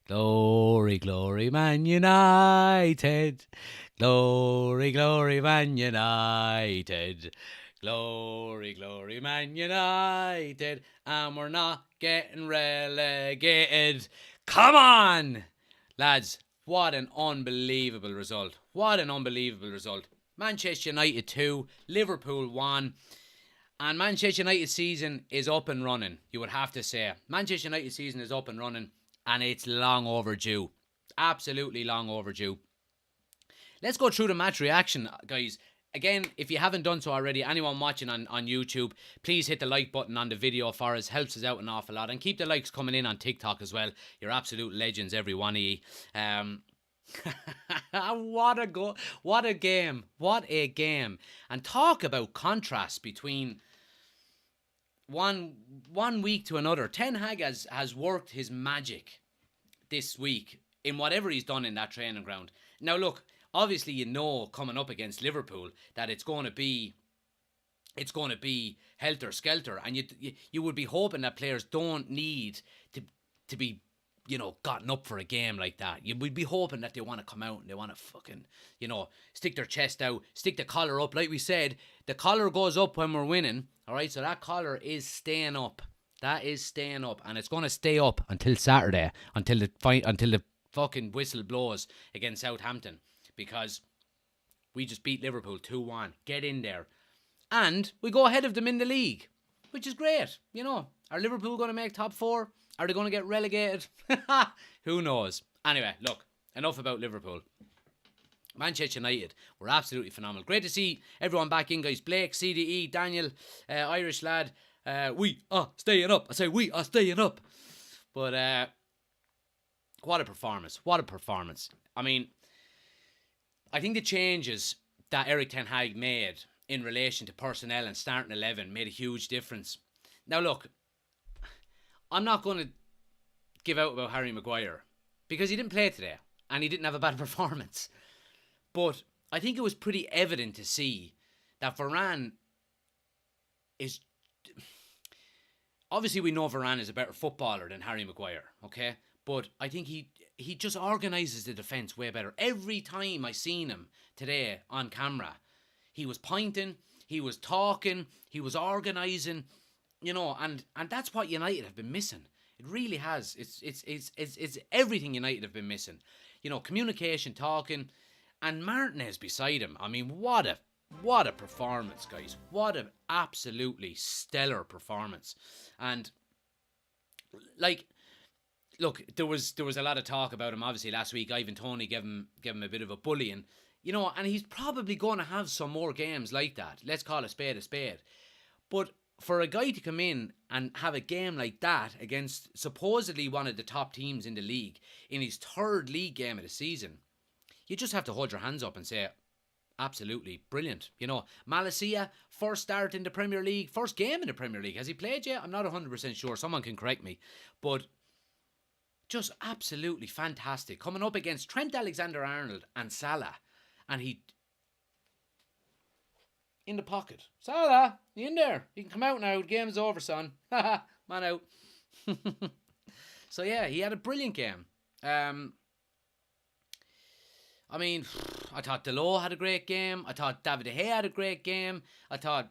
Glory, glory, Man United. Glory, glory, Man United. Glory, glory, Man United. And we're not getting relegated. Come on! Lads, what an unbelievable result. What an unbelievable result. Manchester United 2, Liverpool 1. And Manchester United season is up and running, you would have to say. Manchester United season is up and running, and it's long overdue. Absolutely long overdue. Let's go through the match reaction, guys. Again, if you haven't done so already, anyone watching on YouTube, please hit the like button on the video for us. Helps us out an awful lot. And keep the likes coming in on TikTok as well. You're absolute legends, every one of you. What a game. What a game. And talk about contrast between one week to another. Ten Hag has worked his magic this week in whatever he's done in that training ground. Now look, obviously you know coming up against Liverpool that it's going to be helter skelter, and you would be hoping that players don't need to be gotten up for a game like that. You would be hoping that they want to come out and they want to fucking, stick their chest out, stick the collar up. Like we said, the collar goes up when we're winning. All right, so that collar is staying up. That is staying up, and it's going to stay up until Saturday, until the fucking whistle blows against Southampton, because we just beat Liverpool 2-1. Get in there. And we go ahead of them in the league, which is great. Are Liverpool going to make top four? Are they going to get relegated? Who knows? Anyway, look, enough about Liverpool. Manchester United were absolutely phenomenal. Great to see everyone back in, guys. Blake, CDE, Daniel, Irish lad. We are staying up. I say we are staying up. But what a performance. What a performance. I mean, I think the changes that Erik ten Hag made in relation to personnel and starting 11 made a huge difference. Now look, I'm not going to give out about Harry Maguire because he didn't play today and he didn't have a bad performance. But I think it was pretty evident to see that Varane is... Obviously, we know Varane is a better footballer than Harry Maguire, okay? But I think he just organises the defence way better. Every time I seen him today on camera, he was pointing, he was talking, he was organising, and that's what United have been missing. It really has. It's everything United have been missing. Communication, talking, and Martinez beside him. I mean, what a performance, guys. What an absolutely stellar performance. And look, there was a lot of talk about him obviously last week. Ivan Toney gave him a bit of a bullying. And he's probably going to have some more games like that. Let's call a spade a spade. But for a guy to come in and have a game like that against supposedly one of the top teams in the league in his third league game of the season, you just have to hold your hands up and say, absolutely brilliant. Malacia, first start in the Premier League, first game in the Premier League. Has he played yet? I'm not 100% sure. Someone can correct me. But just absolutely fantastic. Coming up against Trent Alexander-Arnold and Salah. And he... in the pocket. Salah, you in there? You can come out now. The game's over, son. Man out. So yeah, he had a brilliant game. I mean, I thought Delo had a great game. I thought David De Gea had a great game. I thought,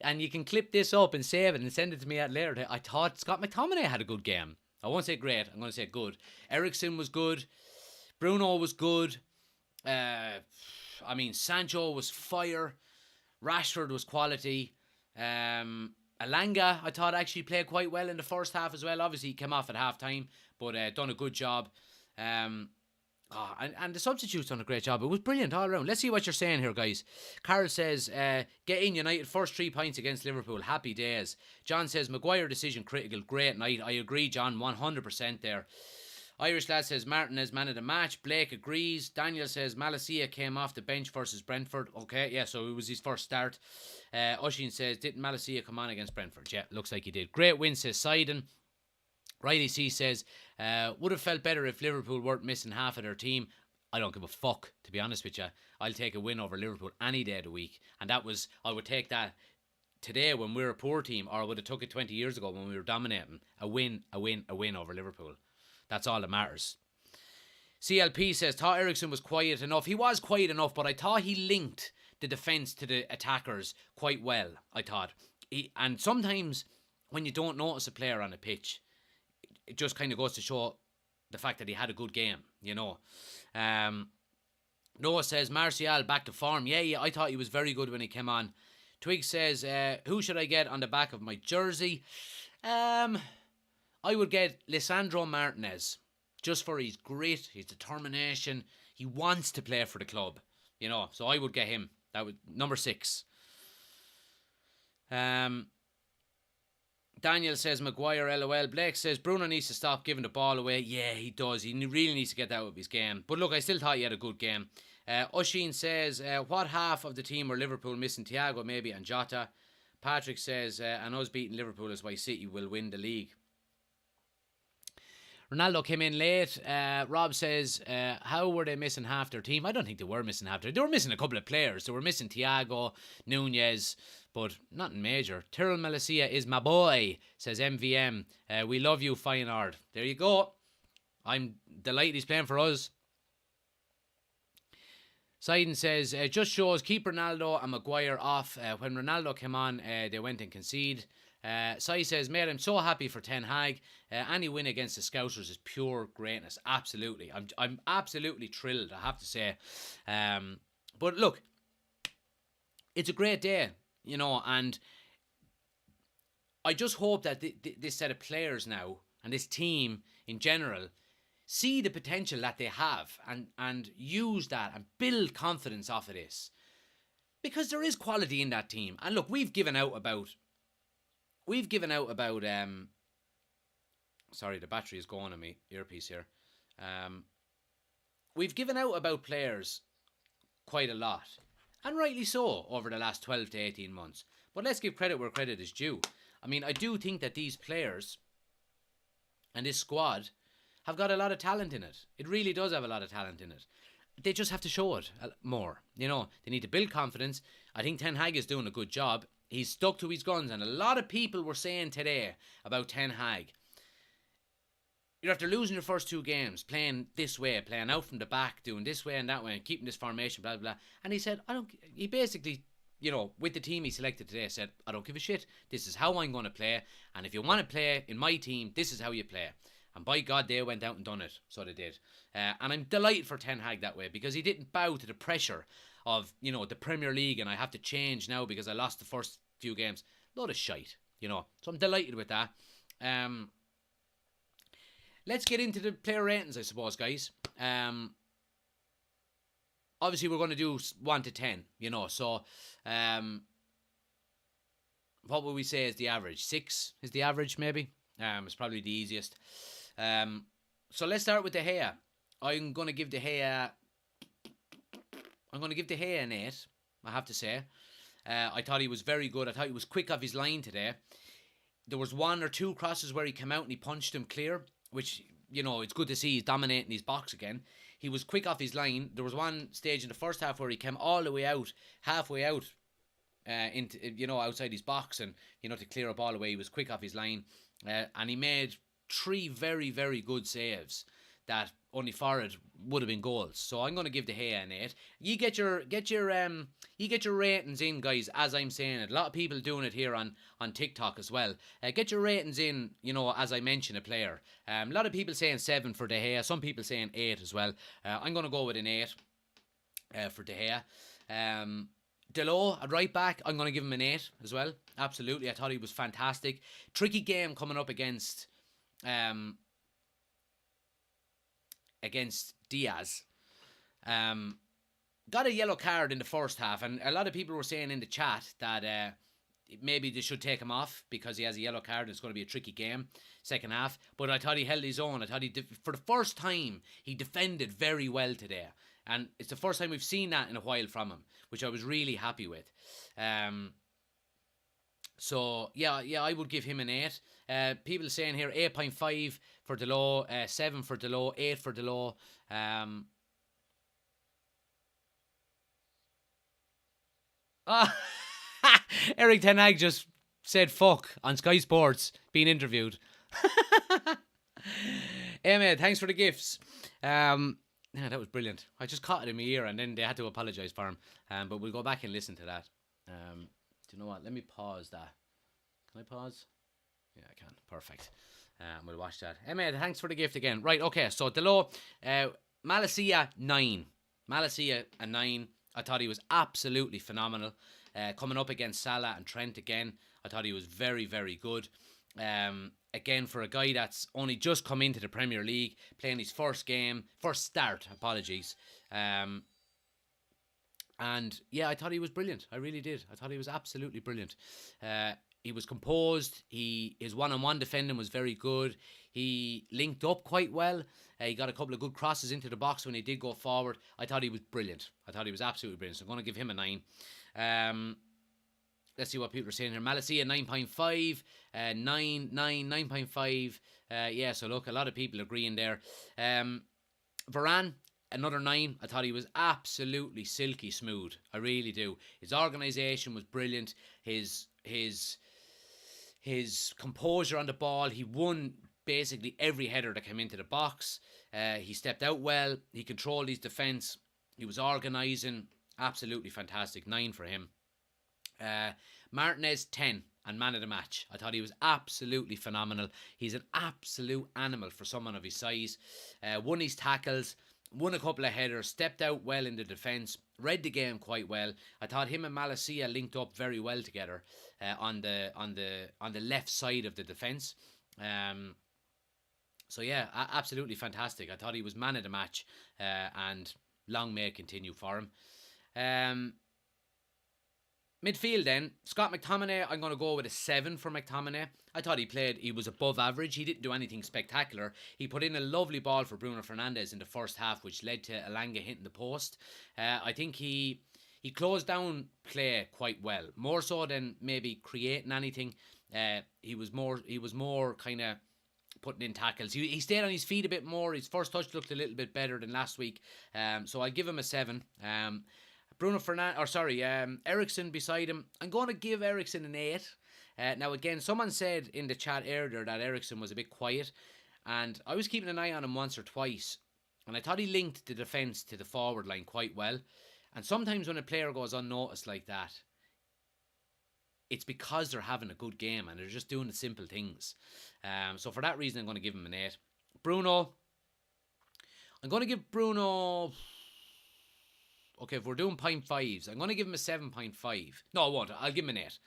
and you can clip this up and save it and send it to me later. I thought Scott McTominay had a good game. I won't say great. I'm going to say good. Eriksen was good. Bruno was good. Sancho was fire. Rashford was quality. Alanga, I thought, actually played quite well in the first half as well. Obviously, he came off at half time, but done a good job. And the substitutes done a great job. It was brilliant all around. Let's see what you're saying here, guys. Carl says, get in United, first 3 points against Liverpool. Happy days. John says, Maguire decision critical. Great night. I agree, John, 100% there. Irish lad says, Martinez man of the match. Blake agrees. Daniel says, Malacia came off the bench versus Brentford. Okay, yeah, so it was his first start. Oshin says, didn't Malacia come on against Brentford? Yeah, looks like he did. Great win, says Sidon. Riley C says, would have felt better if Liverpool weren't missing half of their team. I don't give a fuck, to be honest with you. I'll take a win over Liverpool any day of the week. And I would take that today when we're a poor team, or I would have took it 20 years ago when we were dominating. A win over Liverpool. That's all that matters. CLP says, thought Ericsson was quiet enough. He was quiet enough, but I thought he linked the defence to the attackers quite well, I thought. And sometimes when you don't notice a player on a pitch, it just kind of goes to show the fact that he had a good game, you know. Noah says, Martial back to form. Yeah, I thought he was very good when he came on. Twig says, who should I get on the back of my jersey? I would get Lisandro Martinez, just for his grit, his determination. He wants to play for the club, you know, so I would get him. That would number 6. Daniel says, Maguire, LOL. Blake says, Bruno needs to stop giving the ball away. Yeah, he does. He really needs to get that out of his game. But look, I still thought he had a good game. Oshin says, what half of the team were Liverpool missing? Thiago, maybe, and Jota. Patrick says, and us beating Liverpool is why City will win the league. Ronaldo came in late. Rob says, how were they missing half their team? I don't think they were missing half their team. They were missing a couple of players. They were missing Thiago, Nunez, but nothing major. Tyrrell Malacia is my boy, says MVM. We love you, Feyenoord. There you go. I'm delighted he's playing for us. Seiden says, just shows keep Ronaldo and Maguire off. When Ronaldo came on, they went and conceded. Sai says, mate, I'm so happy for Ten Hag. Any win against the Scousers is pure greatness. Absolutely. I'm absolutely thrilled, I have to say. But look, it's a great day, you know, and I just hope that this set of players now and this team in general see the potential that they have and use that and build confidence off of this. Because there is quality in that team. And look, we've given out about sorry, the battery is going on my earpiece here. We've given out about players quite a lot, and rightly so, over the last 12 to 18 months. But let's give credit where credit is due. I mean, I do think that these players and this squad have got a lot of talent in it. It really does have a lot of talent in it. They just have to show it more. You know, they need to build confidence. I think Ten Hag is doing a good job. He's stuck to his guns, and a lot of people were saying today about Ten Hag, you're after losing your first 2 games, playing this way, playing out from the back, doing this way and that way, and keeping this formation, blah, blah, blah. And he said, he basically, you know, with the team he selected today, said, I don't give a shit. This is how I'm going to play. And if you want to play in my team, this is how you play. And by God, they went out and done it. So they did. And I'm delighted for Ten Hag that way, because he didn't bow to the pressure of, you know, the Premier League, and I have to change now because I lost the first few games. Load of shite, you know. So I'm delighted with that. Let's get into the player ratings, I suppose, guys. Obviously, we're going to do 1 to 10, you know. So, what would we say is the average? 6 is the average, maybe. It's probably the easiest. So let's start with De Gea. I'm going to give De Gea an 8, I have to say. I thought he was very good. I thought he was quick off his line today. There was 1 or 2 crosses where he came out and he punched him clear, which, you know, it's good to see he's dominating his box again. He was quick off his line. There was one stage in the first half where he came all the way out, halfway out, into, you know, outside his box, and, you know, to clear up all the way. He was quick off his line, and he made 3 very, very good saves that only for it would have been goals. So I'm going to give De Gea an 8. You get your ratings in, guys, as I'm saying it. A lot of people doing it here on TikTok as well. Get your ratings in, you know, as I mention a player. A lot of people saying 7 for De Gea. Some people saying 8 as well. I'm going to go with an 8 for De Gea. Delot at right back, I'm going to give him an 8 as well. Absolutely. I thought he was fantastic. Tricky game coming up against Diaz. Got a yellow card in the first half, and a lot of people were saying in the chat that maybe they should take him off because he has a yellow card and it's going to be a tricky game second half. But I thought he held his own. I thought for the first time he defended very well today, and it's the first time we've seen that in a while from him, which I was really happy with. So yeah, I would give him an 8. People saying here 8.5 for Delot, 7 for Delot, 8 for Delot. Eric Ten Hag just said fuck on Sky Sports being interviewed. Hey, mate, thanks for the gifts. Yeah, that was brilliant. I just caught it in my ear and then they had to apologise for him. But we'll go back and listen to that. Do you know what? Let me pause that. Can I pause? Yeah, I can. Perfect. We'll watch that. Hey, mate, thanks for the gift again. Right, okay. So, Delo, Malacia, 9. Malacia, a 9. I thought he was absolutely phenomenal. Coming up against Salah and Trent again, I thought he was very, very good. Again, for a guy that's only just come into the Premier League, playing his first start, apologies. And yeah, I thought he was brilliant. I really did. I thought he was absolutely brilliant. He was composed. His one-on-one defending was very good. He linked up quite well. He got a couple of good crosses into the box when he did go forward. I thought he was brilliant. I thought he was absolutely brilliant. So I'm going to give him a 9. Let's see what people are saying here. Malacia 9.5, 9.5. Yeah, so look, a lot of people agreeing there. Varane, another 9. I thought he was absolutely silky smooth. I really do. His organisation was brilliant. His composure on the ball. He won basically every header that came into the box. He stepped out well. He controlled his defence. He was organising. Absolutely fantastic. 9 for him. Martinez, 10 and man of the match. I thought he was absolutely phenomenal. He's an absolute animal for someone of his size. Won his tackles, won a couple of headers, stepped out well in the defence, read the game quite well. I thought him and Malacia linked up very well together on the left side of the defence. So yeah, absolutely fantastic. I thought he was man of the match, and long may it continue for him. Midfield then, Scott McTominay, I'm going to go with a 7 for McTominay. I thought he was above average. He didn't do anything spectacular. He put in a lovely ball for Bruno Fernandes in the first half, which led to Elanga hitting the post. I think he closed down play quite well, more so than maybe creating anything. He was more kind of putting in tackles. He stayed on his feet a bit more. His first touch looked a little bit better than last week. So I'll give him a 7. Bruno Fernandes, Eriksen beside him. I'm going to give Eriksen an 8. Now again, someone said in the chat earlier that Eriksen was a bit quiet, and I was keeping an eye on him once or twice, and I thought he linked the defence to the forward line quite well. And sometimes when a player goes unnoticed like that, it's because they're having a good game and they're just doing the simple things. So for that reason, I'm going to give him an 8. Bruno, I'm going to give Bruno... Okay, if we're doing 0.5s, I'm going to give him a 7.5. No, I won't. I'll give him an 8.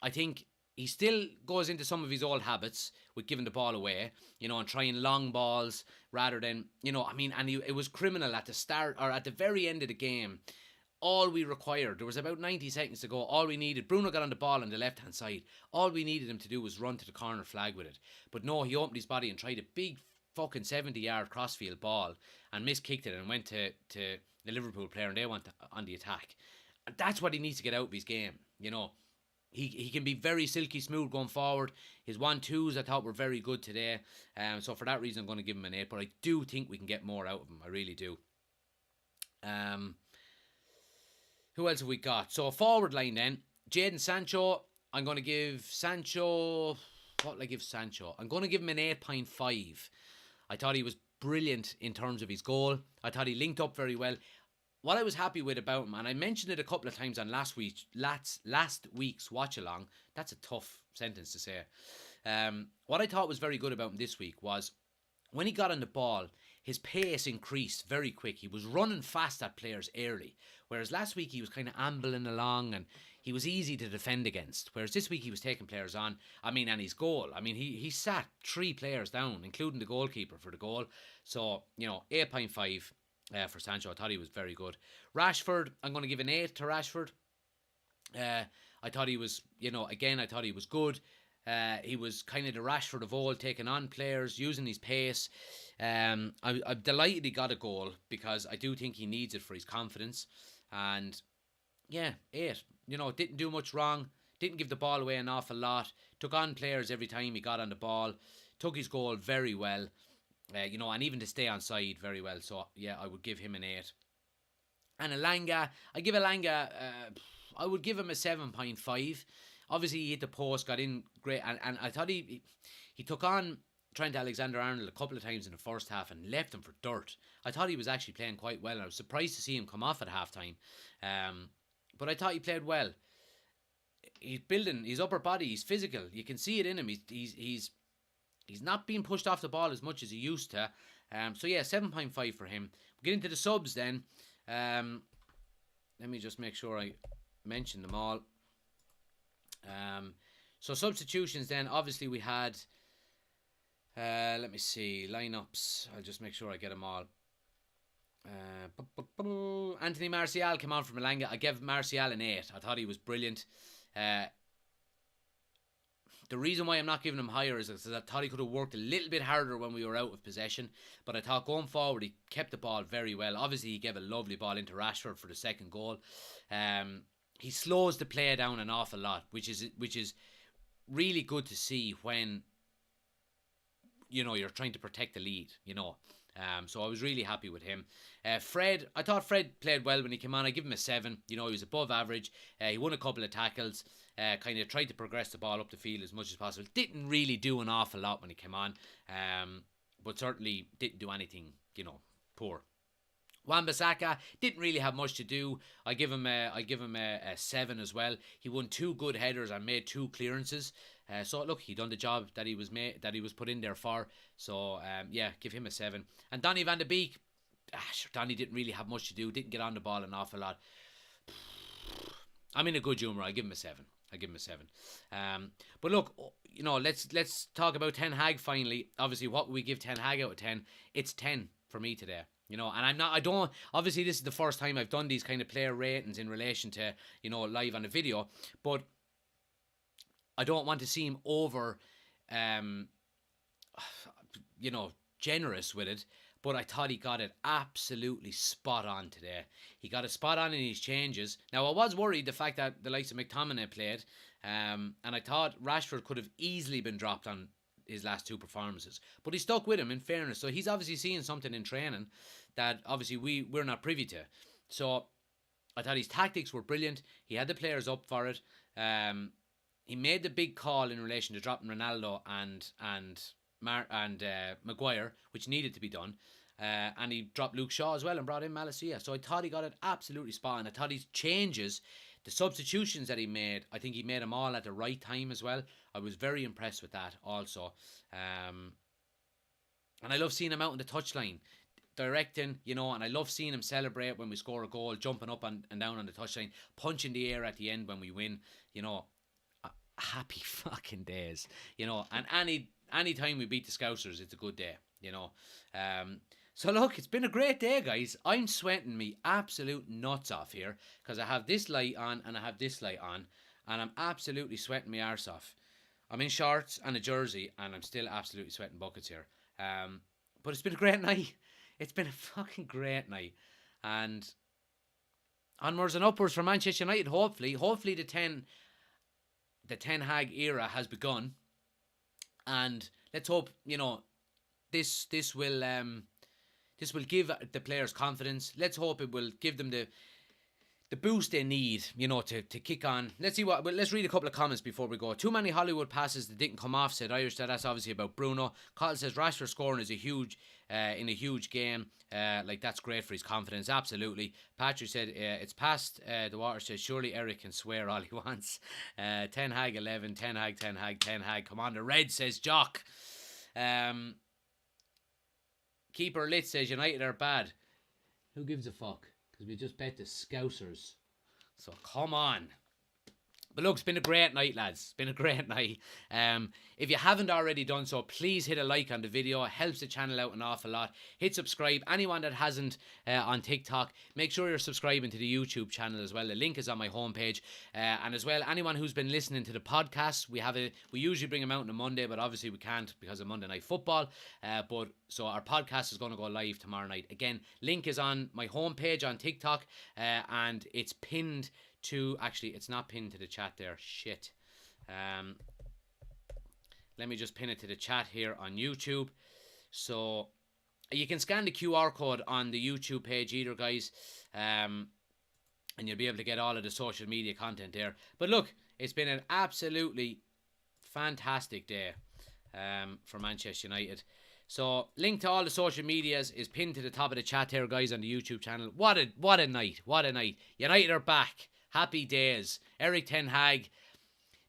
I think he still goes into some of his old habits with giving the ball away, and trying long balls rather than, and it was criminal at the start or at the very end of the game. All we required, there was about 90 seconds to go, all we needed, Bruno got on the ball on the left-hand side. All we needed him to do was run to the corner flag with it. But no, he opened his body and tried a big fucking 70-yard crossfield ball and miskicked it and went to the Liverpool player and they went on the attack. And that's what he needs to get out of his game. He can be very silky smooth going forward. His 1-2s I thought were very good today. So for that reason I'm going to give him an 8. But I do think we can get more out of him. I really do. Who else have we got? So forward line then. Jadon Sancho. I'm going to give Sancho... What will I give Sancho? I'm going to give him an 8.5. I thought he was brilliant in terms of his goal. I thought he linked up very well. What I was happy with about him, and I mentioned it a couple of times on last week's watch along. That's a tough sentence to say. What I thought was very good about him this week was when he got on the ball, his pace increased very quick. He was running fast at players early, whereas last week he was kind of ambling along and he was easy to defend against. Whereas this week he was taking players on. And his goal. He sat 3 players down, including the goalkeeper for the goal. So, 8.5 for Sancho. I thought he was very good. Rashford, I'm going to give an 8 to Rashford. I thought he was, I thought he was good. He was kind of the Rashford of old, taking on players, using his pace. I'm delighted he got a goal because I do think he needs it for his confidence. And yeah, 8. Didn't do much wrong. Didn't give the ball away an awful lot. Took on players every time he got on the ball. Took his goal very well. And even to stay on side very well. So yeah, I would give him an 8. And Elanga, I would give him a 7.5. obviously he hit the post, got in great, and I thought he took on Trent Alexander-Arnold a couple of times in the first half and left him for dirt. I thought he was actually playing quite well, and I was surprised to see him come off at halftime. But I thought he played well. He's building his upper body. He's physical. You can see it in him. He's not being pushed off the ball as much as he used to. So yeah, 7.5 for him. We'll get into the subs then. Let me just make sure I mention them all. So substitutions then. Obviously we had. Let me see lineups. I'll just make sure I get them all. Anthony Martial came on from Malanga. I gave Martial an 8. I thought he was brilliant. The reason why I'm not giving him higher is because I thought he could have worked a little bit harder when we were out of possession. But I thought going forward he kept the ball very well. Obviously he gave a lovely ball into Rashford for the second goal. He slows the play down an awful lot, which is really good to see when you're trying to protect the lead. So I was really happy with him. Fred, I thought Fred played well when he came on. I give him a 7. He was above average. He won a couple of tackles. Kind of tried to progress the ball up the field as much as possible. Didn't really do an awful lot when he came on. But certainly didn't do anything, poor. Wan-Bissaka didn't really have much to do. I give him a 7 as well. He won 2 good headers and made 2 clearances. So look, he done the job that he was put in there for. So yeah, give him a 7. And Donny van de Beek, Donny didn't really have much to do. Didn't get on the ball an awful lot. I'm in a good humour. I give him a 7. But look, let's talk about Ten Hag finally. Obviously, what we give Ten Hag out of 10? It's 10 for me today. And obviously this is the first time I've done these kind of player ratings in relation to, live on a video, but I don't want to seem over, generous with it, but I thought he got it absolutely spot on today. He got it spot on in his changes. Now, I was worried the fact that the likes of McTominay played, and I thought Rashford could have easily been dropped on his last 2 performances, but he stuck with him in fairness. So he's obviously seeing something in training that obviously we're not privy to. So I thought his tactics were brilliant. He had the players up for it. He made the big call in relation to dropping Ronaldo and Maguire, which needed to be done. And he dropped Luke Shaw as well and brought in Malacia. So I thought he got it absolutely spot on. I thought his changes, the substitutions that he made, I think he made them all at the right time as well. I was very impressed with that also. And I love seeing him out on the touchline, directing, and I love seeing him celebrate when we score a goal, jumping up and down on the touchline, punching the air at the end when we win, happy fucking days, and any time we beat the Scousers, it's a good day, So look, it's been a great day, guys. I'm sweating me absolute nuts off here because I have this light on and I have this light on, and I'm absolutely sweating my arse off. I'm in shorts and a jersey and I'm still absolutely sweating buckets here. But it's been a great night. It's been a fucking great night. And onwards and upwards for Manchester United, hopefully the Ten Hag era has begun. And let's hope, this will give the players confidence. Let's hope it will give them the boost they need, to kick on. Let's read a couple of comments before we go. Too many Hollywood passes that didn't come off, said Irish. That's obviously about Bruno. Kyle says Rashford scoring is in a huge game. That's great for his confidence. Absolutely. Patrick said it's past the water. Says surely Eric can swear all he wants. Ten Hag 11. Ten Hag. Come on, the red, says Jock. Keeper Lit says United are bad. Who gives a fuck? Because we just bet the Scousers. So come on. But look, it's been a great night, lads. It's been a great night. If you haven't already done so, please hit a like on the video. It helps the channel out an awful lot. Hit subscribe. Anyone that hasn't on TikTok, make sure you're subscribing to the YouTube channel as well. The link is on my homepage. And as well, anyone who's been listening to the podcast, we usually bring them out on a Monday, but obviously we can't because of Monday Night Football. So our podcast is going to go live tomorrow night. Again, link is on my homepage on TikTok, and it's pinned to, actually it's not pinned to the chat there, shit. Let me just pin it to the chat here on YouTube. So you can scan the QR code on the YouTube page either, guys, and you'll be able to get all of the social media content there. But look, It's been an absolutely fantastic day for Manchester United. So, link to all the social medias is pinned to the top of the chat here, guys, on the YouTube channel. What a night. What a night. United are back. Happy days. Eric Ten Hag.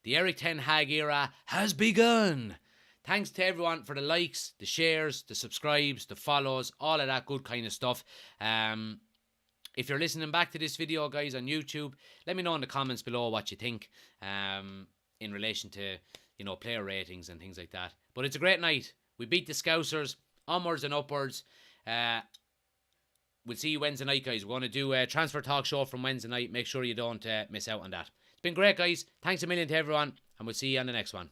The Eric Ten Hag era has begun. Thanks to everyone for the likes, the shares, the subscribes, the follows, all of that good kind of stuff. If you're listening back to this video, guys, on YouTube, let me know in the comments below what you think in relation to, player ratings and things like that. But it's a great night. We beat the Scousers, onwards and upwards. We'll see you Wednesday night, guys. We're going to do a transfer talk show from Wednesday night. Make sure you don't miss out on that. It's been great, guys. Thanks a million to everyone, and we'll see you on the next one.